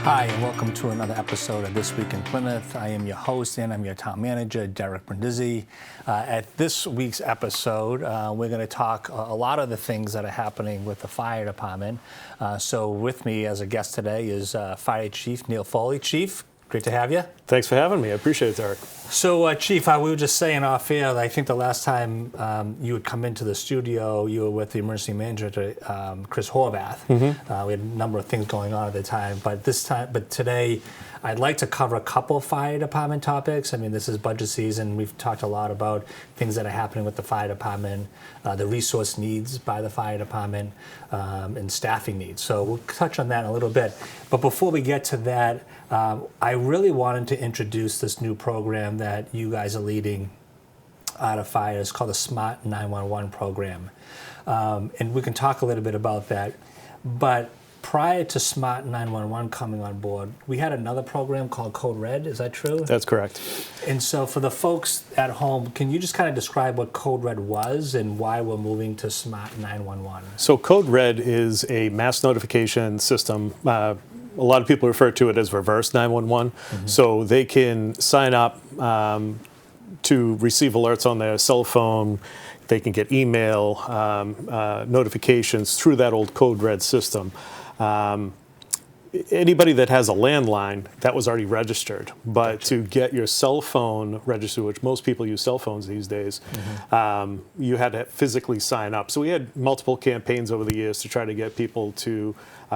Hi, and welcome to another episode of This Week in Plymouth. I am your host and I'm your town manager, Derek Brindisi. At this week's episode, we're going to talk a lot of the things that are happening with the fire department. So with me as a guest today is Fire Chief Neil Foley. Chief, great to have you. Thanks for having me. I appreciate it, Derek. So, Chief, we were just saying off air, I think the last time you would come into the studio, you were with the emergency manager, Chris Horvath. Mm-hmm. We had a number of things going on at the time, but today, I'd like to cover a couple fire department topics. I mean, this is budget season. We've talked a lot about things that are happening with the fire department, the resource needs by the fire department, and staffing needs. So we'll touch on that in a little bit. But before we get to that, I really wanted to introduce this new program that you guys are leading out of fire. It's called the Smart911 program. And we can talk a little bit about that. But prior to Smart911 coming on board, we had another program called Code Red. Is that true? That's correct. And so for the folks at home, can you just kind of describe what Code Red was and why we're moving to Smart911? So Code Red is a mass notification system. A lot of people refer to it as reverse 911. Mm-hmm. So they can sign up to receive alerts on their cell phone. They can get email notifications through that old Code Red system. Anybody that has a landline, that was already registered. But Gotcha. To get your cell phone registered, which most people use cell phones these days, mm-hmm. You had to physically sign up. So we had multiple campaigns over the years to try to get people to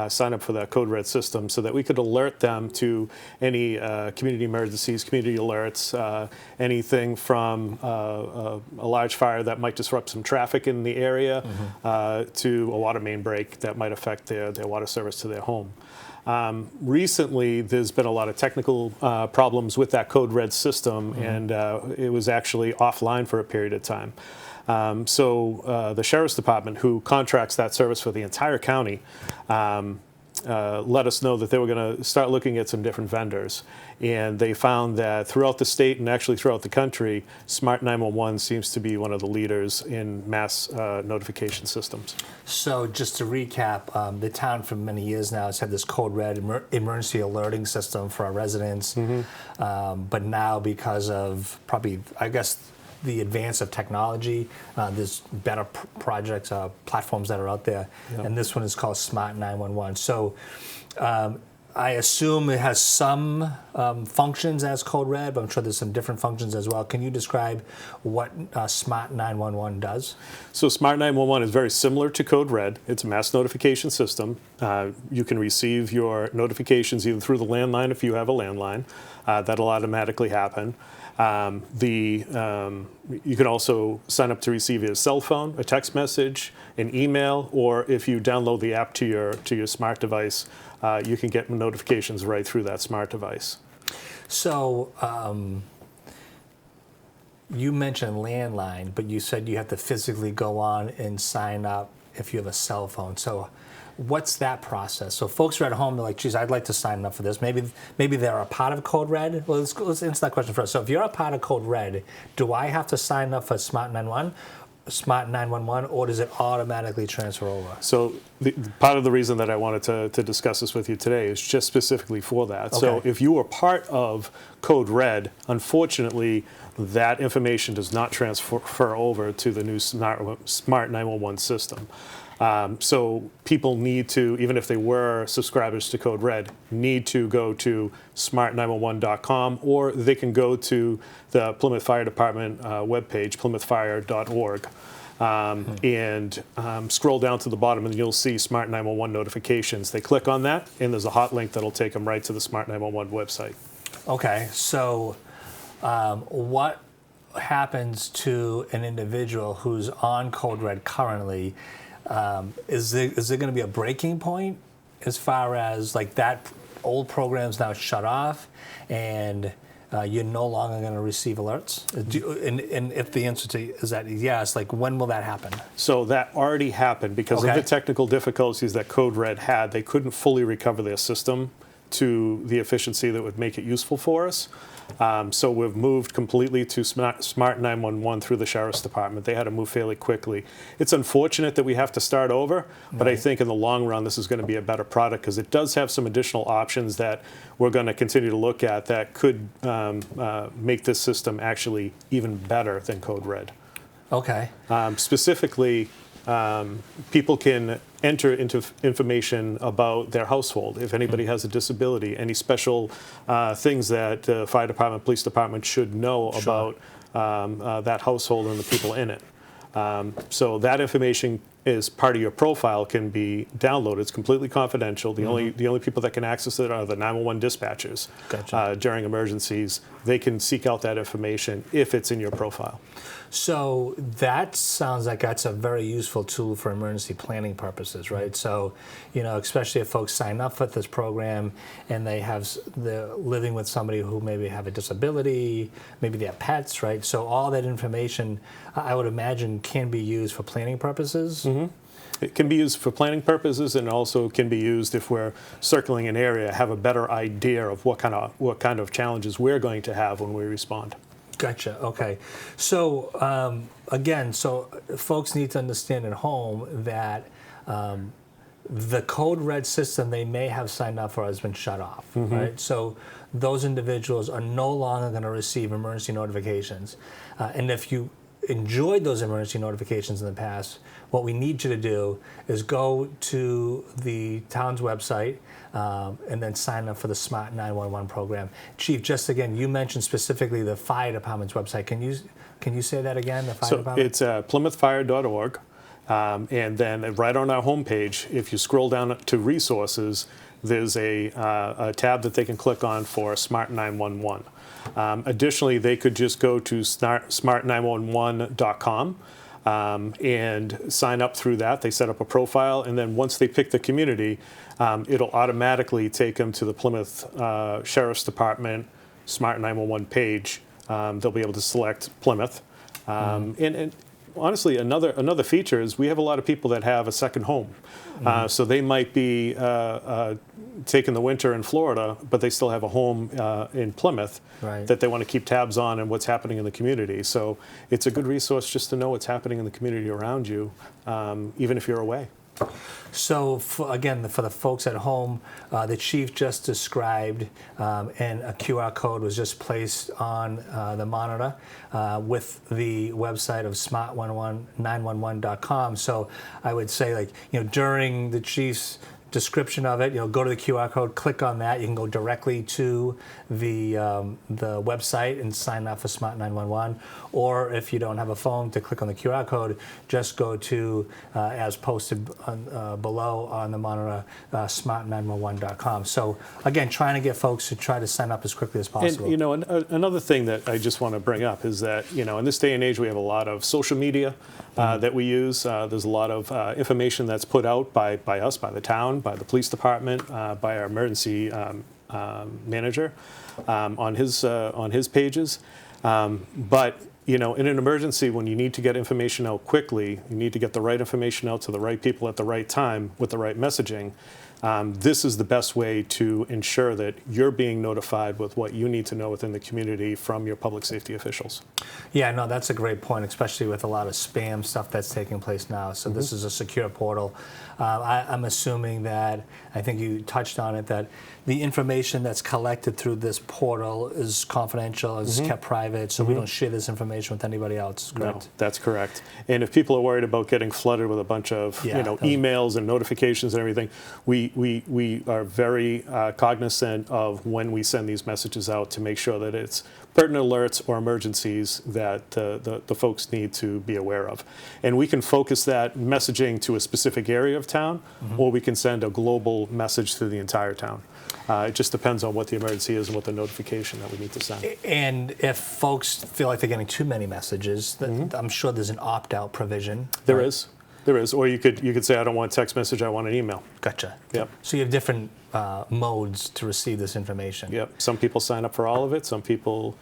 sign up for that Code Red system so that we could alert them to any community emergencies, community alerts, anything from a large fire that might disrupt some traffic in the area, mm-hmm. To a water main break that might affect their water service to their home. Recently, there's been a lot of technical problems with that Code Red system, mm-hmm. and it was actually offline for a period of time. So the Sheriff's Department, who contracts that service for the entire county, let us know that they were going to start looking at some different vendors. And they found that throughout the state and actually throughout the country, Smart911 seems to be one of the leaders in mass notification systems. So just to recap, the town for many years now has had this Code Red emergency alerting system for our residents. Mm-hmm. But now because of probably, I guess, the advance of technology, there's better projects, platforms that are out there, yep. And this one is called Smart911. So I assume it has some functions as Code Red, but I'm sure there's some different functions as well. Can you describe what Smart911 does? So Smart911 is very similar to Code Red. It's a mass notification system. You can receive your notifications either through the landline if you have a landline. That'll automatically happen. You can also sign up to receive a cell phone, a text message, an email, or if you download the app to your smart device, you can get notifications right through that smart device. So you mentioned landline, but you said you have to physically go on and sign up if you have a cell phone. So what's that process? So folks are at home, they're like, geez, I'd like to sign up for this. Maybe they're a part of Code Red. Well, let's answer that question first. So if you're a part of Code Red, do I have to sign up for Smart911, or does it automatically transfer over? So part of the reason that I wanted to discuss this with you today is just specifically for that. Okay. So if you are part of Code Red, unfortunately, that information does not transfer over to the new Smart911 system. So people need to, even if they were subscribers to Code Red, need to go to smart911.com, or they can go to the Plymouth Fire Department webpage, plymouthfire.org, and scroll down to the bottom and you'll see Smart911 notifications. They click on that and there's a hot link that'll take them right to the Smart911 website. Okay, so what happens to an individual who's on Code Red currently? Is there going to be a breaking point as far as like that old program's now shut off and you're no longer going to receive alerts? And if the answer to is that yes, like when will that happen? So that already happened because of the technical difficulties that Code Red had. They couldn't fully recover their system to the efficiency that would make it useful for us. So we've moved completely to Smart911 through the Sheriff's Department. They had to move fairly quickly. It's unfortunate that we have to start over, but I think in the long run this is going to be a better product because it does have some additional options that we're going to continue to look at that could make this system actually even better than Code Red. Okay. Specifically, people can enter into information about their household. If anybody has a disability, any special things that the fire department, police department should know about that household and the people in it. So that information is part of your profile can be downloaded. It's completely confidential. The only people that can access it are the 911 dispatchers. Gotcha. During emergencies. They can seek out that information if it's in your profile. So that sounds like that's a very useful tool for emergency planning purposes, right? So, you know, especially if folks sign up for this program and they're living with somebody who maybe have a disability, maybe they have pets, right? So all that information, I would imagine, can be used for planning purposes. It can be used for planning purposes, and also can be used if we're circling an area, have a better idea of what kind of challenges we're going to have when we respond. Gotcha. Okay. So again, so folks need to understand at home that the Code Red system they may have signed up for has been shut off, right? So those individuals are no longer going to receive emergency notifications. And if you enjoyed those emergency notifications in the past, what we need you to do is go to the town's website and then sign up for the Smart911 program. Chief, just again, you mentioned specifically the fire department's website. Can you say that again? The fire department? It's plymouthfire.org, and then right on our homepage, if you scroll down to resources, there's a tab that they can click on for Smart911. Additionally, they could just go to smart911.com and sign up through that. They set up a profile, and then once they pick the community, it'll automatically take them to the Plymouth Sheriff's Department Smart911 page. They'll be able to select Plymouth. And honestly, another feature is we have a lot of people that have a second home. So they might be taking the winter in Florida, but they still have a home in Plymouth that they want to keep tabs on and what's happening in the community. So it's a good resource just to know what's happening in the community around you, even if you're away. So again, for the folks at home, the chief just described, and a QR code was just placed on the monitor with the website of smart911.com. So I would say, like, you know, during the chief's description of it, you know, go to the QR code, click on that. You can go directly to the website and sign up for Smart911. Or if you don't have a phone, to click on the QR code, just go to, as posted below on the monitor, smart911.com. So again, trying to get folks to try to sign up as quickly as possible. And, you know, another thing that I just want to bring up is that, you know, in this day and age, we have a lot of social media that we use. There's a lot of information that's put out by us, by the town, by the police department, by our emergency manager on his pages. But you know, in an emergency, when you need to get information out quickly, you need to get the right information out to the right people at the right time with the right messaging. This is the best way to ensure that you're being notified with what you need to know within the community from your public safety officials. Yeah, no, that's a great point, especially with a lot of spam stuff that's taking place now. So this is a secure portal. I'm assuming that, I think you touched on it, that the information that's collected through this portal is confidential, is kept private, so we don't share this information with anybody else, correct? No, that's correct. And if people are worried about getting flooded with a bunch of emails and notifications and everything, we are very cognizant of when we send these messages out to make sure that it's pertinent alerts or emergencies that the folks need to be aware of. And we can focus that messaging to a specific area of town, or we can send a global message to the entire town. It just depends on what the emergency is and what the notification that we need to send. And if folks feel like they're getting too many messages, I'm sure there's an opt-out provision. There is. There is. Or you could say, I don't want a text message, I want an email. Gotcha. Yep. So you have different modes to receive this information. Yep. Some people sign up for all of it. Some people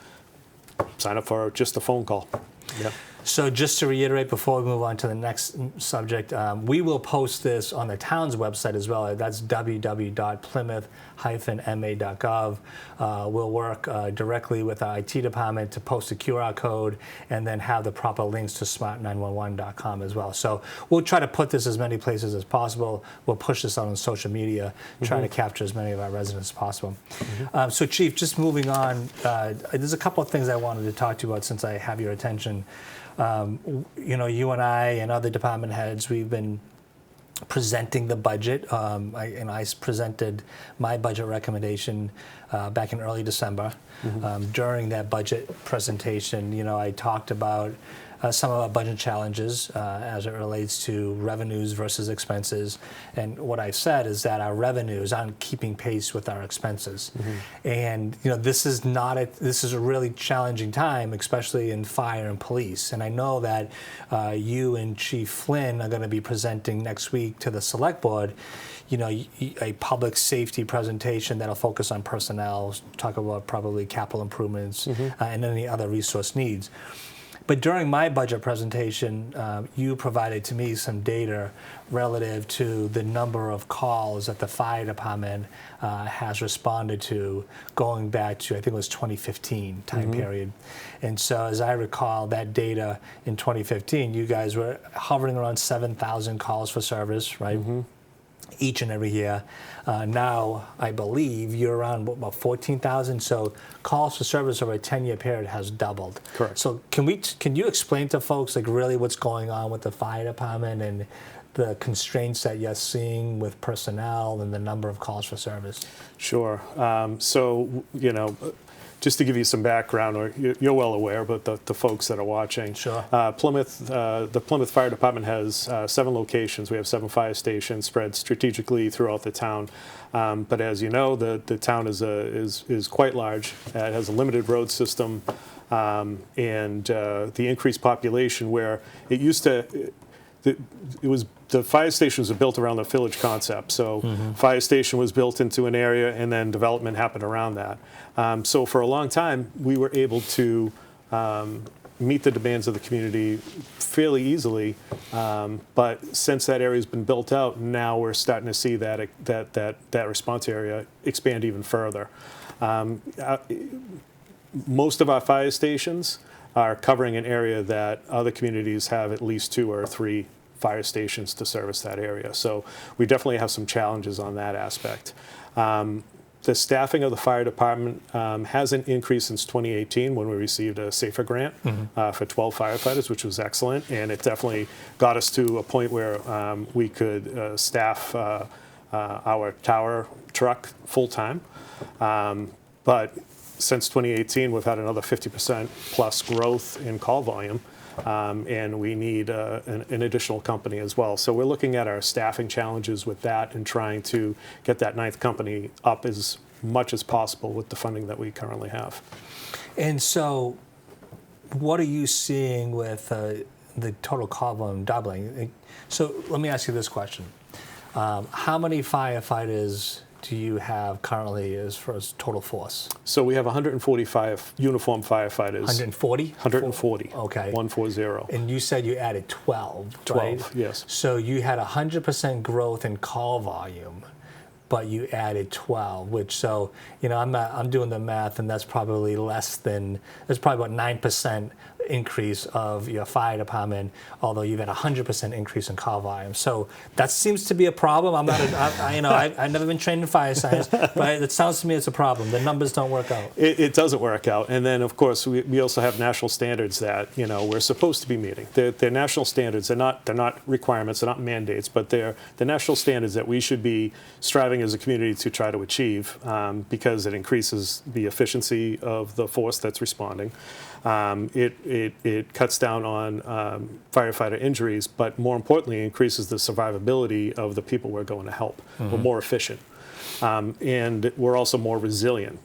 sign up for just a phone call. Yep. So just to reiterate before we move on to the next subject, we will post this on the town's website as well. That's www.plymouth-ma.gov. We'll work directly with our IT department to post a QR code and then have the proper links to smart911.com as well. So we'll try to put this as many places as possible. We'll push this out on social media, try to capture as many of our residents as possible. So Chief, just moving on, there's a couple of things I wanted to talk to you about since I have your attention. You and I and other department heads, we've been presenting the budget. I presented my budget recommendation back in early December. During that budget presentation, I talked about some of our budget challenges as it relates to revenues versus expenses. And what I said is that our revenues aren't keeping pace with our expenses. And this is a really challenging time, especially in fire and police. And I know that you and Chief Flynn are going to be presenting next week to the select board, a public safety presentation that'll focus on personnel, talk about probably capital improvements and any other resource needs. But during my budget presentation, you provided to me some data relative to the number of calls that the fire department has responded to going back to, I think it was 2015 time period. And so as I recall that data in 2015, you guys were hovering around 7,000 calls for service, right? Each and every year. Now, I believe you're around about 14,000. So calls for service over a 10-year period has doubled. Correct. So can you explain to folks really what's going on with the fire department and the constraints that you're seeing with personnel and the number of calls for service? Sure. Just to give you some background, or you're well aware, but the folks that are watching. Sure. The Plymouth Fire Department has 7 locations. We have 7 fire stations spread strategically throughout the town. But as you know, the town is quite large. It has a limited road system, and the increased population where it used to. The fire stations were built around the village concept. So fire station was built into an area and then development happened around that. So for a long time, we were able to meet the demands of the community fairly easily. But since that area has been built out, now we're starting to see that response area expand even further. Most of our fire stations are covering an area that other communities have at least 2 or 3 fire stations to service that area. So we definitely have some challenges on that aspect. The staffing of the fire department hasn't increased since 2018 when we received a SAFER grant for 12 firefighters, which was excellent. And it definitely got us to a point where we could staff our tower truck full time. But since 2018, we've had another 50% plus growth in call volume, and we need an additional company as well. So we're looking at our staffing challenges with that and trying to get that 9th company up as much as possible with the funding that we currently have. And so what are you seeing with the total call volume doubling? So let me ask you this question. How many firefighters do you have currently as far as total force? So we have 145 uniformed firefighters. 140? 140. Okay. 140. And you said you added 12, 12, right? yes. So you had 100% growth in call volume, but you added 12, which I'm doing the math, and that's probably about 9% increase of your fire department, although you've had 100% increase in call volume. So that seems to be a problem. I've never been trained in fire science, but it sounds to me it's a problem. The numbers don't work out. It doesn't work out. And then, of course, we also have national standards that we're supposed to be meeting. They're national standards. They're not requirements. They're not mandates, but they're the national standards that we should be striving as a community to try to achieve because it increases the efficiency of the force that's responding. It cuts down on firefighter injuries, but more importantly, increases the survivability of the people we're going to help. We're more efficient, and we're also more resilient.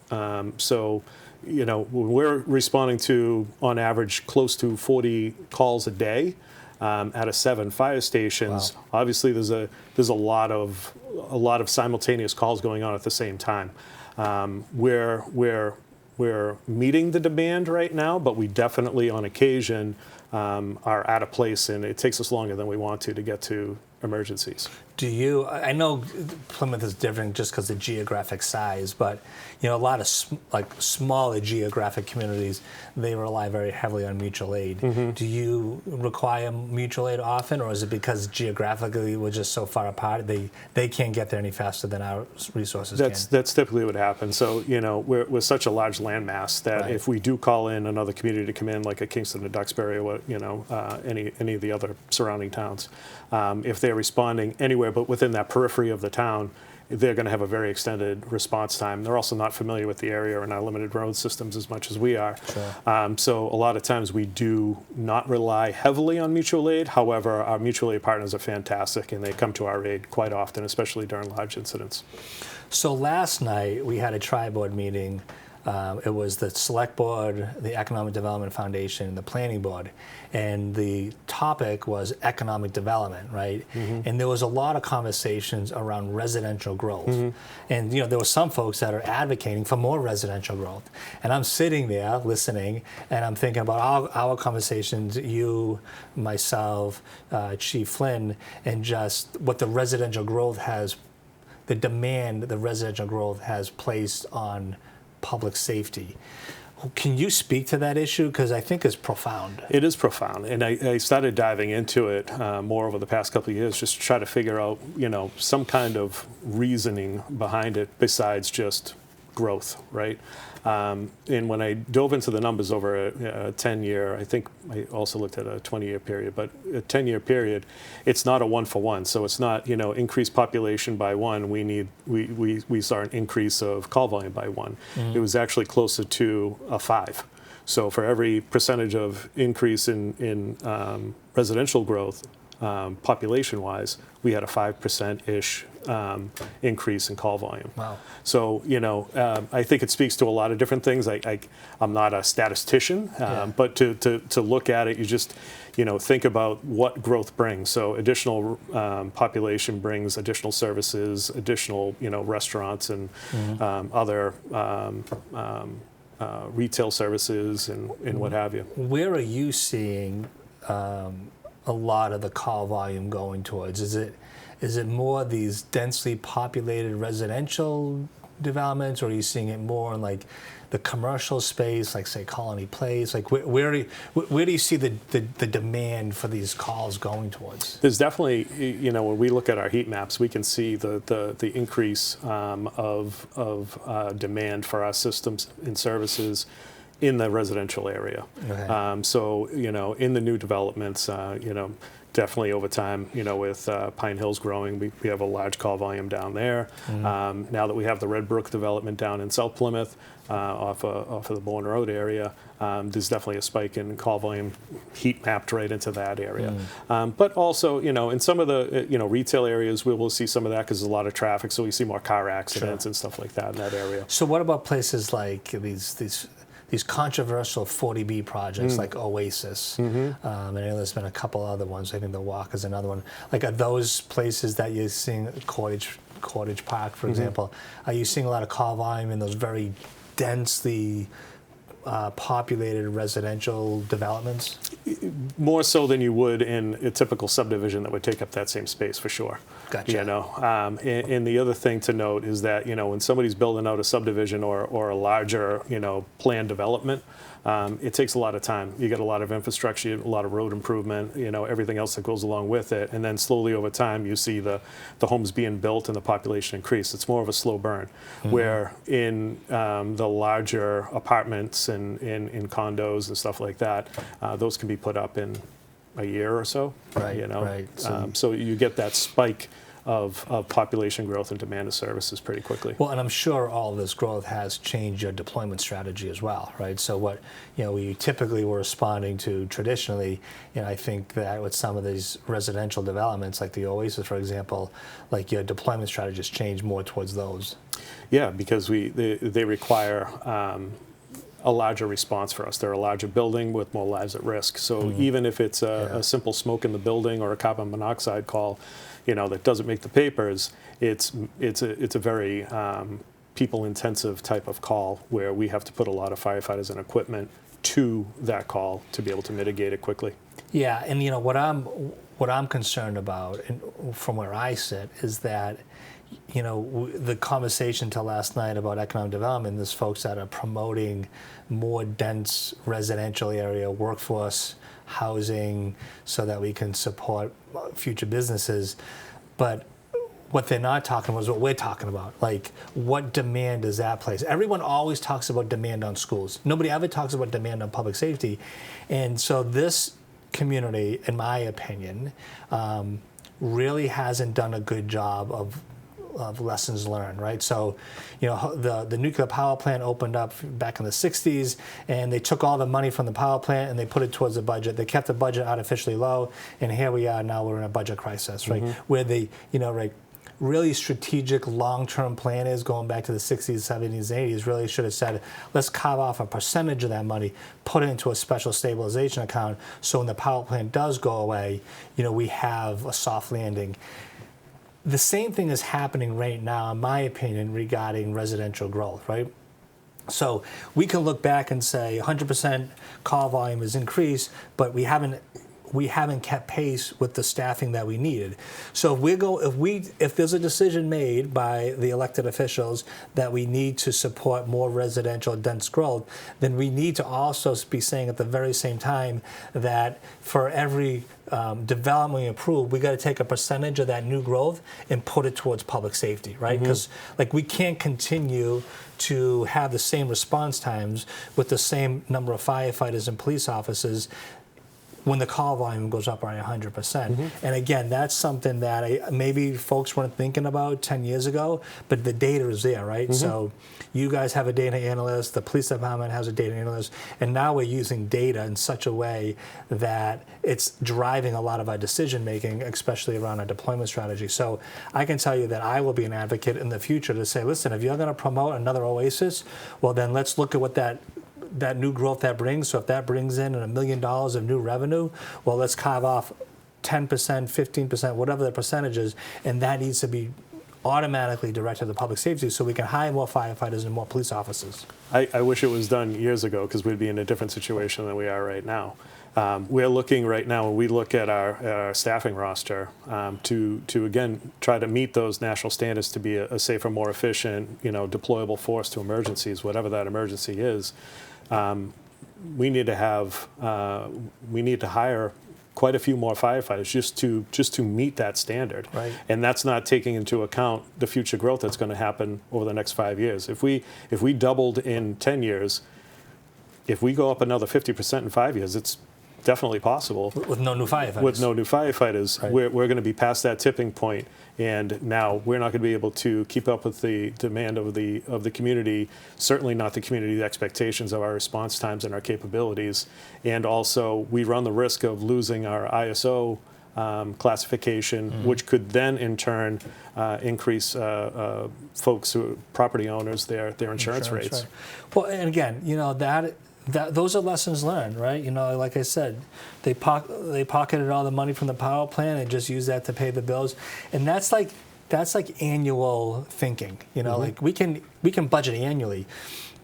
So, when we're responding to, on average, close to 40 calls a day out of 7 fire stations, wow. Obviously there's a lot of simultaneous calls going on at the same time. We're we're meeting the demand right now, but we definitely on occasion are at a place, and it takes us longer than we want to get to emergencies. Do you, I know Plymouth is different just because of geographic size, but a lot of smaller geographic communities, they rely very heavily on mutual aid. Mm-hmm. Do you require mutual aid often, or is it because geographically we're just so far apart, they can't get there any faster than our resources can? That's typically what happens. So, we're such a large landmass that right. if we do call in another community to come in, like a Kingston or Duxbury or what, any of the other surrounding towns, if they're responding anywhere but within that periphery of the town, they're going to have a very extended response time. They're also not familiar with the area and our limited road systems as much as we are. Sure. So a lot of times we do not rely heavily on mutual aid. However, our mutual aid partners are fantastic, and they come to our aid quite often, especially during large incidents. So last night we had a tri-board meeting. It was the Select Board, the Economic Development Foundation, and the Planning Board. And the topic was economic development, right? Mm-hmm. And there was a lot of conversations around residential growth. Mm-hmm. And there were some folks that are advocating for more residential growth. And I'm sitting there listening, and I'm thinking about our conversations, you, myself, Chief Flynn, and just what the residential growth has, the demand the residential growth has placed on public safety. Can you speak to that issue? Because I think it's profound. It is profound, and I started diving into it more over the past couple of years, just to try to figure out, some kind of reasoning behind it besides just growth, right? And when I dove into the numbers over a 10-year, I think I also looked at a 20-year period, but a 10-year period, it's not a one-for-one. So it's not, increased population by one. We saw an increase of call volume by one. Mm-hmm. It was actually closer to a 5. So for every percentage of increase in residential growth, population-wise, we had a 5%-ish increase in call volume. Wow. So, I think it speaks to a lot of different things. I'm not a statistician, but to look at it, you just, think about what growth brings. So additional population brings additional services, additional, restaurants and mm-hmm. Other retail services and what have you. Where are you seeing a lot of the call volume going towards? Is it more these densely populated residential developments, or are you seeing it more in like the commercial space, like say Colony Place? Like where do you see the demand for these calls going towards? There's definitely, when we look at our heat maps, we can see the increase of demand for our systems and services in the residential area. Okay. So, in the new developments, definitely over time, with Pine Hills growing, we have a large call volume down there. Mm-hmm. Now that we have the Red Brook development down in South Plymouth, off of the Bourne Road area, there's definitely a spike in call volume, heat mapped right into that area. Mm. But also, in some of the retail areas, we will see some of that because there's a lot of traffic, so we see more car accidents and stuff like that in that area. So what about places like these controversial 40B projects like Oasis, mm-hmm. And I know there's been a couple other ones. I think the Walk is another one. Like, are those places that you're seeing, Cottage Park, for mm-hmm. example, are you seeing a lot of call volume in those very densely populated residential developments? More so than you would in a typical subdivision that would take up that same space, for sure. Gotcha. And the other thing to note is that, when somebody's building out a subdivision or a larger, planned development, it takes a lot of time. You get a lot of infrastructure, a lot of road improvement, everything else that goes along with it. And then slowly over time, you see the homes being built and the population increase. It's more of a slow burn. Mm-hmm. Where in the larger apartments and in condos and stuff like that, those can be put up in a year or so. Right, right. So you get that spike of population growth and demand of services pretty quickly. Well, and I'm sure all of this growth has changed your deployment strategy as well, right? So what we typically were responding to traditionally, I think that with some of these residential developments, like the Oasis, for example, like your deployment strategy has changed more towards those. Yeah, because they require a larger response for us. They're a larger building with more lives at risk. So mm-hmm. even if it's a simple smoke in the building or a carbon monoxide call, that doesn't make the papers, it's a very people-intensive type of call where we have to put a lot of firefighters and equipment to that call to be able to mitigate it quickly. Yeah, and what I'm concerned about, and from where I sit, is that the conversation till last night about economic development, there's folks that are promoting more dense residential area workforce housing so that we can support future businesses, but what they're not talking about is what we're talking about. Like, what demand does that place? Everyone always talks about demand on schools. Nobody ever talks about demand on public safety. And so this community, in my opinion, really hasn't done a good job of lessons learned, right? So, the nuclear power plant opened up back in the 60s, and they took all the money from the power plant and they put it towards the budget. They kept the budget artificially low, and here we are now, we're in a budget crisis, right? Where they, really strategic long-term plan is going back to the 60s, 70s, 80s really should have said, let's carve off a percentage of that money, put it into a special stabilization account, so when the power plant does go away, we have a soft landing. The same thing is happening right now, in my opinion, regarding residential growth, right? So we can look back and say 100% call volume has increased, but we haven't kept pace with the staffing that we needed. So if there's a decision made by the elected officials that we need to support more residential dense growth, then we need to also be saying at the very same time that for every development we approve, we got to take a percentage of that new growth and put it towards public safety, right? Because we can't continue to have the same response times with the same number of firefighters and police officers when the call volume goes up by 100%. And again, that's something that maybe folks weren't thinking about 10 years ago, but the data is there, right? So you guys have a data analyst, the police department has a data analyst, and now we're using data in such a way that it's driving a lot of our decision making, especially around our deployment strategy. So I can tell you that I will be an advocate in the future to say, listen, if you're going to promote another Oasis, well then let's look at what that new growth that brings. So if that brings in $1 million of new revenue, well, let's carve off 10%, 15%, whatever the percentage is, and that needs to be automatically directed to public safety so we can hire more firefighters and more police officers. I wish it was done years ago, because we'd be in a different situation than we are right now. We're looking right now, when we look at our staffing roster, to again try to meet those national standards to be a safer, more efficient, deployable force to emergencies, whatever that emergency is. We need to hire quite a few more firefighters just to meet that standard. Right. And that's not taking into account the future growth that's going to happen over the next 5 years. If we doubled in 10 years, if we go up another 50% in 5 years, it's definitely possible. With no new firefighters. With no new firefighters, right. we're going to be past that tipping point, and now we're not going to be able to keep up with the demand of the community. Certainly not the community expectations of our response times and our capabilities, and also we run the risk of losing our ISO classification, which could then in turn increase folks property owners their insurance rates. Right. Well, and again, those are lessons learned, right? Like I said, they pocketed all the money from the power plant and just used that to pay the bills, and that's like annual thinking. Like we can budget annually,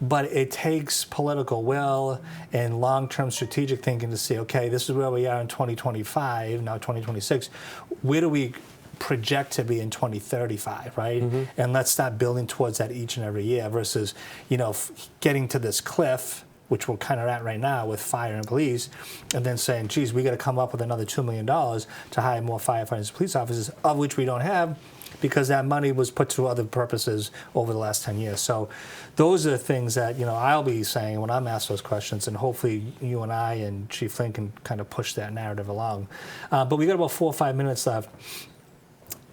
but it takes political will and long-term strategic thinking to say, okay, this is where we are in 2025, now 2026. Where do we project to be in 2035, right? And let's start building towards that each and every year versus, getting to this cliff, which we're kind of at right now with fire and police, and then saying, geez, we got to come up with another $2 million to hire more firefighters and police officers, of which we don't have, because that money was put to other purposes over the last 10 years. So those are the things that, I'll be saying when I'm asked those questions, and hopefully you and I and Chief Flynn can kind of push that narrative along. But we got about 4 or 5 minutes left.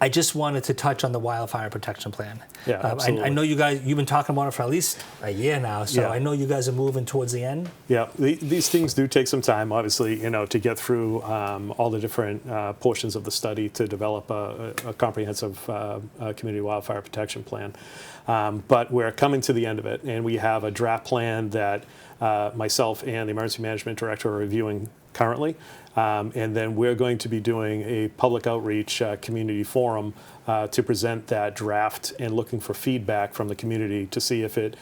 I just wanted to touch on the wildfire protection plan. Yeah, absolutely. I know you guys, you've been talking about it for at least a year now, so yeah. I know you guys are moving towards the end. Yeah, these things do take some time, obviously, to get through all the different portions of the study to develop a comprehensive community wildfire protection plan. But we're coming to the end of it, and we have a draft plan that myself and the emergency management director are reviewing currently. And then we're going to be doing a public outreach community forum to present that draft and looking for feedback from the community to see if it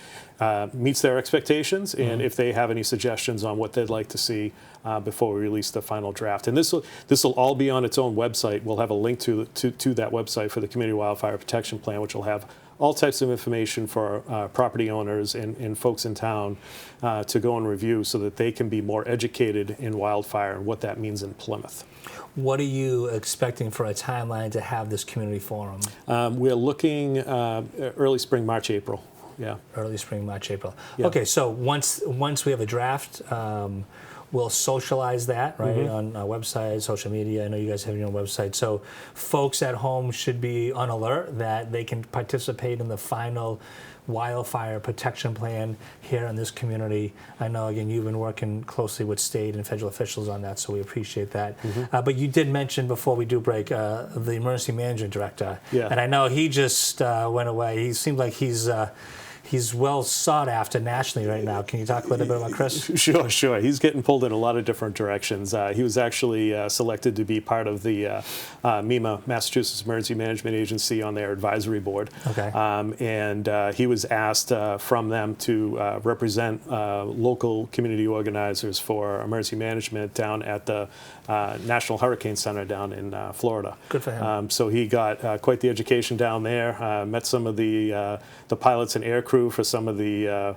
meets their expectations and if they have any suggestions on what they'd like to see before we release the final draft. And this will all be on its own website. We'll have a link to that website for the Community Wildfire Protection Plan, which will have all types of information for property owners and folks in town to go and review so that they can be more educated in wildfire and what that means in Plymouth. What are you expecting for a timeline to have this community forum? We're looking early spring, March, April. Yeah. Early spring, March, April. Yeah. Okay, so once we have a draft, we'll socialize that, right, on our website, social media. I know you guys have your own website. So folks at home should be on alert that they can participate in the final wildfire protection plan here in this community. I know, again, you've been working closely with state and federal officials on that, so we appreciate that. But you did mention before we do break the emergency management director. Yeah. And I know he just went away. He seemed like he's well sought after nationally right now. Can you talk a little bit about Chris? Sure. He's getting pulled in a lot of different directions. He was actually selected to be part of the MEMA, Massachusetts Emergency Management Agency, on their advisory board. Okay. And he was asked from them to represent local community organizers for emergency management down at the National Hurricane Center down in Florida. Good for him. So he got quite the education down there, met some of the pilots and aircrew for some of the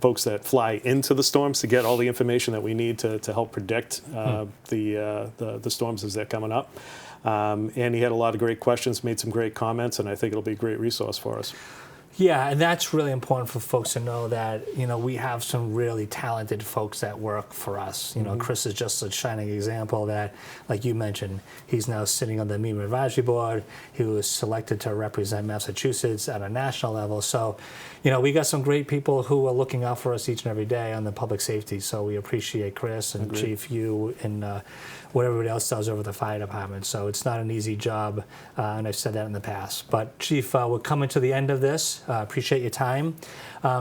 folks that fly into the storms to get all the information that we need to help predict the storms as they're coming up. And he had a lot of great questions, made some great comments, and I think it'll be a great resource for us. Yeah, and that's really important for folks to know that, we have some really talented folks that work for us. Chris is just a shining example that, like you mentioned, he's now sitting on the MEMA advisory board. He was selected to represent Massachusetts at a national level. So, we got some great people who are looking out for us each and every day on the public safety. So we appreciate Chris and Chief, you, and what everybody else does over the fire department. So it's not an easy job, and I've said that in the past. But Chief, we're coming to the end of this. Appreciate your time.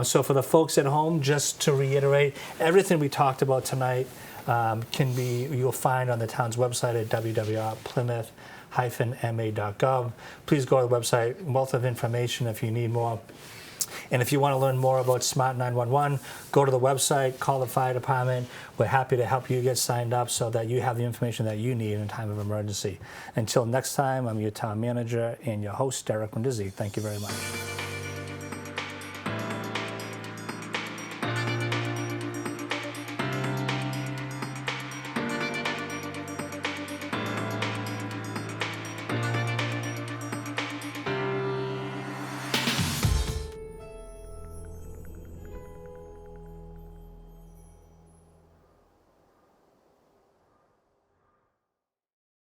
So for the folks at home, just to reiterate, everything we talked about tonight you'll find on the town's website at www.plymouth-ma.gov. Please go to the website, wealth of information if you need more. And if you want to learn more about Smart911, go to the website, call the fire department. We're happy to help you get signed up so that you have the information that you need in a time of emergency. Until next time, I'm your town manager and your host, Derek Brindisi. Thank you very much.